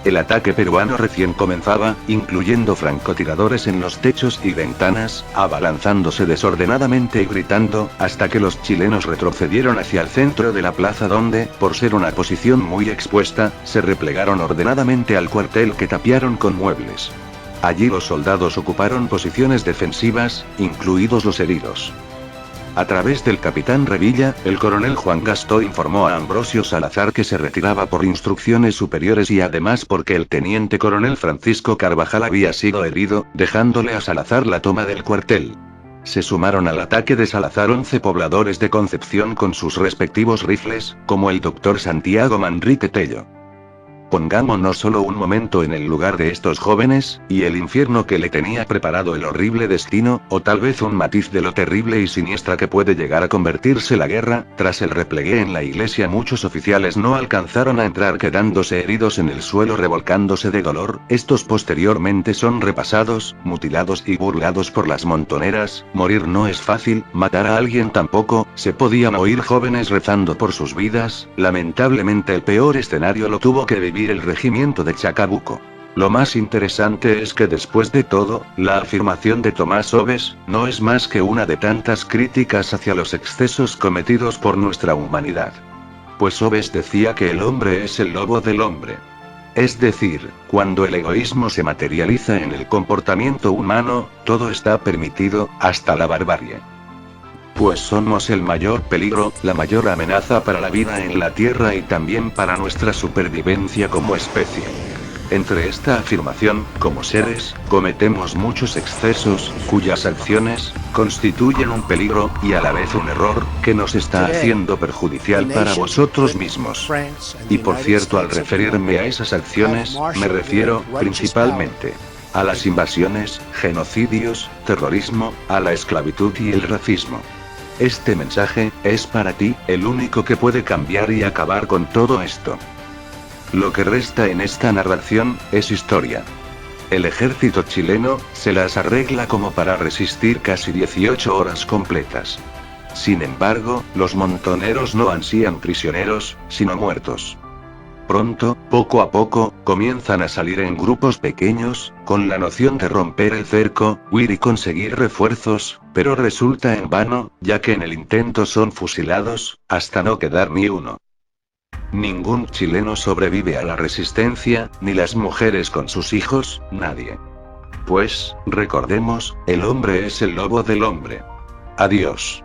El ataque peruano recién comenzaba, incluyendo francotiradores en los techos y ventanas, abalanzándose desordenadamente y gritando, hasta que los chilenos retrocedieron hacia el centro de la plaza donde, por ser una posición muy expuesta, se replegaron ordenadamente al cuartel que tapiaron con muebles. Allí los soldados ocuparon posiciones defensivas, incluidos los heridos. A través del capitán Revilla, el coronel Juan Gastó informó a Ambrosio Salazar que se retiraba por instrucciones superiores y además porque el teniente coronel Francisco Carvajal había sido herido, dejándole a Salazar la toma del cuartel. Se sumaron al ataque de Salazar 11 pobladores de Concepción con sus respectivos rifles, como el doctor Santiago Manrique Tello. Pongámonos solo un momento en el lugar de estos jóvenes, y el infierno que le tenía preparado el horrible destino, o tal vez un matiz de lo terrible y siniestra que puede llegar a convertirse la guerra. Tras el replegue en la iglesia muchos oficiales no alcanzaron a entrar quedándose heridos en el suelo revolcándose de dolor, estos posteriormente son repasados, mutilados y burlados por las montoneras. Morir no es fácil, matar a alguien tampoco. Se podían oír jóvenes rezando por sus vidas. Lamentablemente el peor escenario lo tuvo que vivir el regimiento de Chacabuco. Lo más interesante es que después de todo, la afirmación de Tomás Oves, no es más que una de tantas críticas hacia los excesos cometidos por nuestra humanidad. Pues Oves decía que el hombre es el lobo del hombre. Es decir, cuando el egoísmo se materializa en el comportamiento humano, todo está permitido, hasta la barbarie. Pues somos el mayor peligro, la mayor amenaza para la vida en la Tierra y también para nuestra supervivencia como especie. Entre esta afirmación, como seres, cometemos muchos excesos, cuyas acciones constituyen un peligro, y a la vez un error, que nos está haciendo perjudicial para vosotros mismos. Y por cierto, al referirme a esas acciones, me refiero, principalmente, a las invasiones, genocidios, terrorismo, a la esclavitud y el racismo. Este mensaje es para ti, el único que puede cambiar y acabar con todo esto. Lo que resta en esta narración es historia. El ejército chileno se las arregla como para resistir casi 18 horas completas. Sin embargo, los montoneros no ansían prisioneros, sino muertos. Pronto, poco a poco, comienzan a salir en grupos pequeños, con la noción de romper el cerco, huir y conseguir refuerzos, pero resulta en vano, ya que en el intento son fusilados, hasta no quedar ni uno. Ningún chileno sobrevive a la resistencia, ni las mujeres con sus hijos, nadie. Pues, recordemos, el hombre es el lobo del hombre. Adiós.